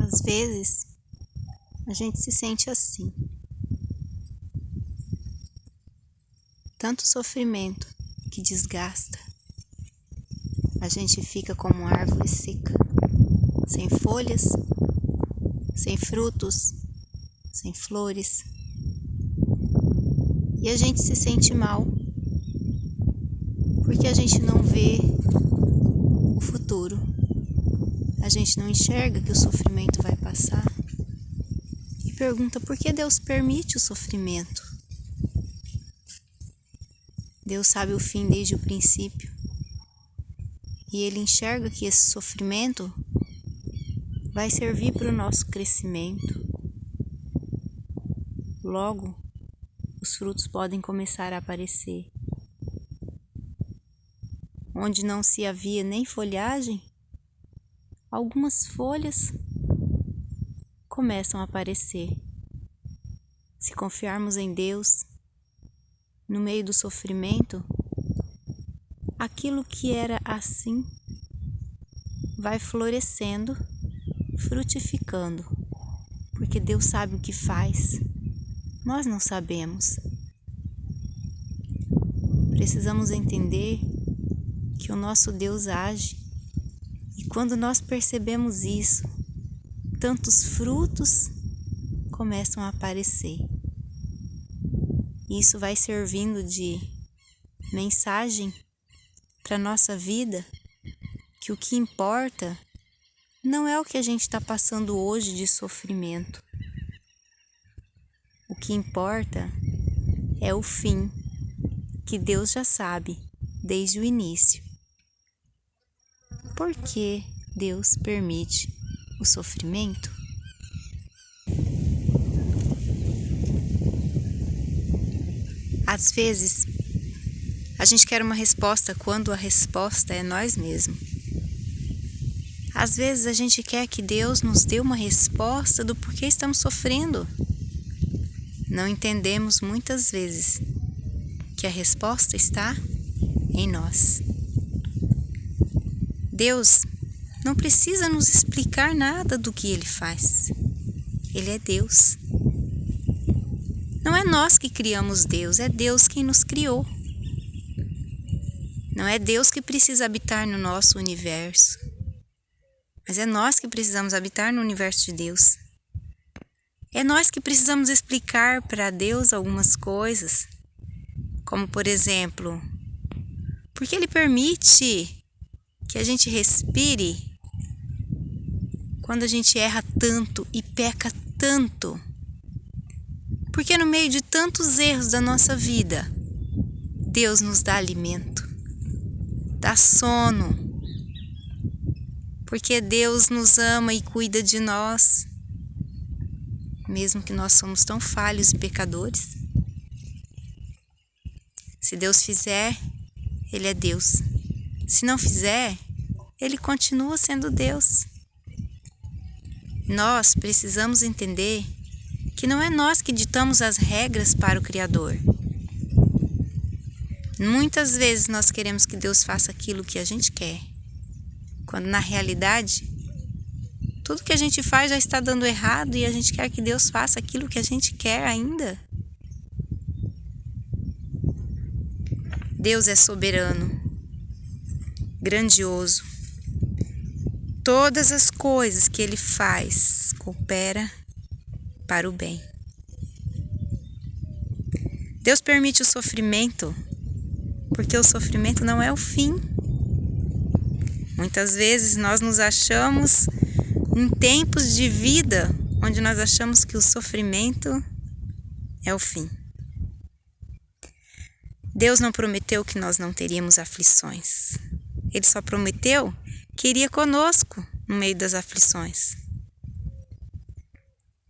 Às vezes, a gente se sente assim. Tanto sofrimento que desgasta. A gente fica como uma árvore seca, sem folhas, sem frutos, sem flores. E a gente se sente mal, porque a gente não vê o futuro. A gente não enxerga que o sofrimento vai passar. E pergunta por que Deus permite o sofrimento. Deus sabe o fim desde o princípio. E Ele enxerga que esse sofrimento vai servir para o nosso crescimento. Logo, os frutos podem começar a aparecer. Onde não se havia nem folhagem, algumas folhas começam a aparecer. Se confiarmos em Deus, no meio do sofrimento, aquilo que era assim vai florescendo, frutificando, porque Deus sabe o que faz, nós não sabemos. Precisamos entender que o nosso Deus age, e quando nós percebemos isso, tantos frutos começam a aparecer. Isso vai servindo de mensagem para a nossa vida, que o que importa não é o que a gente está passando hoje de sofrimento. O que importa é o fim, que Deus já sabe desde o início. Por que Deus permite o sofrimento? Às vezes, a gente quer uma resposta quando a resposta é nós mesmos. Às vezes a gente quer que Deus nos dê uma resposta do porquê estamos sofrendo. Não entendemos muitas vezes que a resposta está em nós. Deus não precisa nos explicar nada do que Ele faz. Ele é Deus. Não é nós que criamos Deus, é Deus quem nos criou. Não é Deus que precisa habitar no nosso universo, mas é nós que precisamos habitar no universo de Deus. É nós que precisamos explicar para Deus algumas coisas, como por exemplo, por que Ele permite que a gente respire quando a gente erra tanto e peca tanto? Porque no meio de tantos erros da nossa vida, Deus nos dá alimento, dá sono, porque Deus nos ama e cuida de nós, mesmo que nós somos tão falhos e pecadores. Se Deus fizer, Ele é Deus. Se não fizer, Ele continua sendo Deus. Nós precisamos entender que não é nós que ditamos as regras para o Criador. Muitas vezes nós queremos que Deus faça aquilo que a gente quer, quando na realidade, tudo que a gente faz já está dando errado e a gente quer que Deus faça aquilo que a gente quer ainda. Deus é soberano, grandioso. Todas as coisas que Ele faz cooperam para o bem. Deus permite o sofrimento, porque o sofrimento não é o fim. Muitas vezes nós nos achamos em tempos de vida onde nós achamos que o sofrimento é o fim. Deus não prometeu que nós não teríamos aflições. Ele só prometeu que iria conosco no meio das aflições.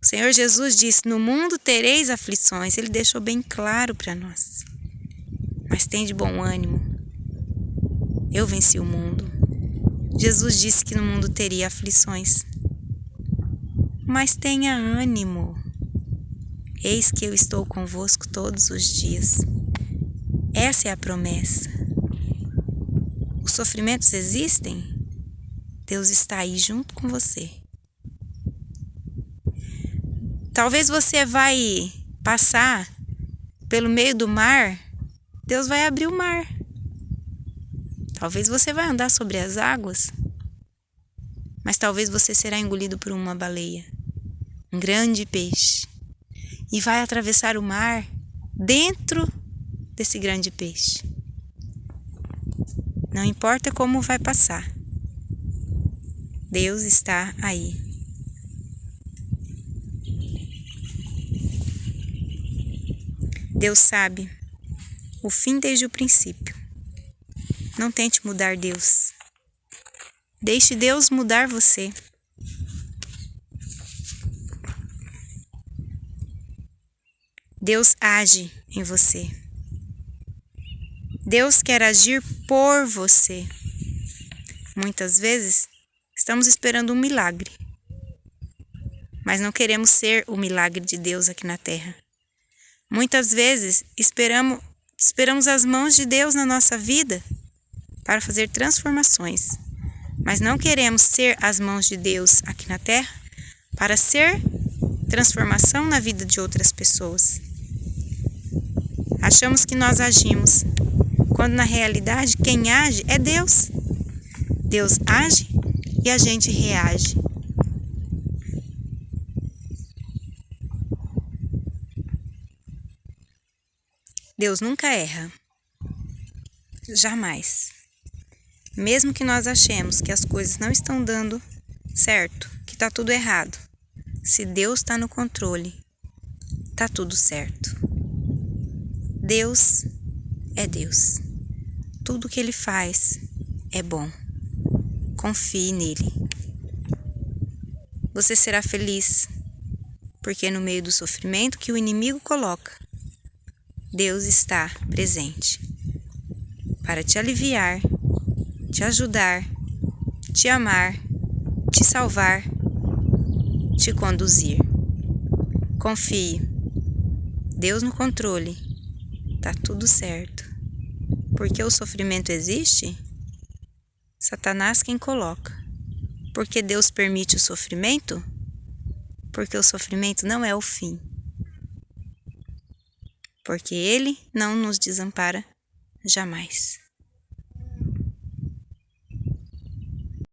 O Senhor Jesus disse: no mundo tereis aflições. Ele deixou bem claro para nós. Mas tem de bom ânimo. Eu venci o mundo. Jesus disse que no mundo teria aflições. Mas tenha ânimo. Eis que eu estou convosco todos os dias. Essa é a promessa. Os sofrimentos existem? Deus está aí junto com você. Talvez você vai passar pelo meio do mar, Deus vai abrir o mar. Talvez você vai andar sobre as águas, mas talvez você será engolido por uma baleia, um grande peixe, e vai atravessar o mar dentro desse grande peixe. Não importa como vai passar, Deus está aí. Deus sabe o fim desde o princípio. Não tente mudar Deus. Deixe Deus mudar você. Deus age em você. Deus quer agir por você. Muitas vezes estamos esperando um milagre, mas não queremos ser o milagre de Deus aqui na terra. Muitas vezes esperamos as mãos de Deus na nossa vida para fazer transformações, mas não queremos ser as mãos de Deus aqui na terra para ser transformação na vida de outras pessoas. Achamos que nós agimos, quando na realidade quem age é Deus. Deus age e a gente reage. Deus nunca erra. Jamais. Mesmo que nós achemos que as coisas não estão dando certo, que está tudo errado, se Deus está no controle, está tudo certo. Deus é Deus. Tudo que Ele faz é bom. Confie nele. Você será feliz, porque no meio do sofrimento que o inimigo coloca, Deus está presente para te aliviar, te ajudar, te amar, te salvar, te conduzir. Confie. Deus no controle. Tá tudo certo. Porque o sofrimento existe, Satanás quem coloca. Porque Deus permite o sofrimento, porque o sofrimento não é o fim. Porque Ele não nos desampara jamais.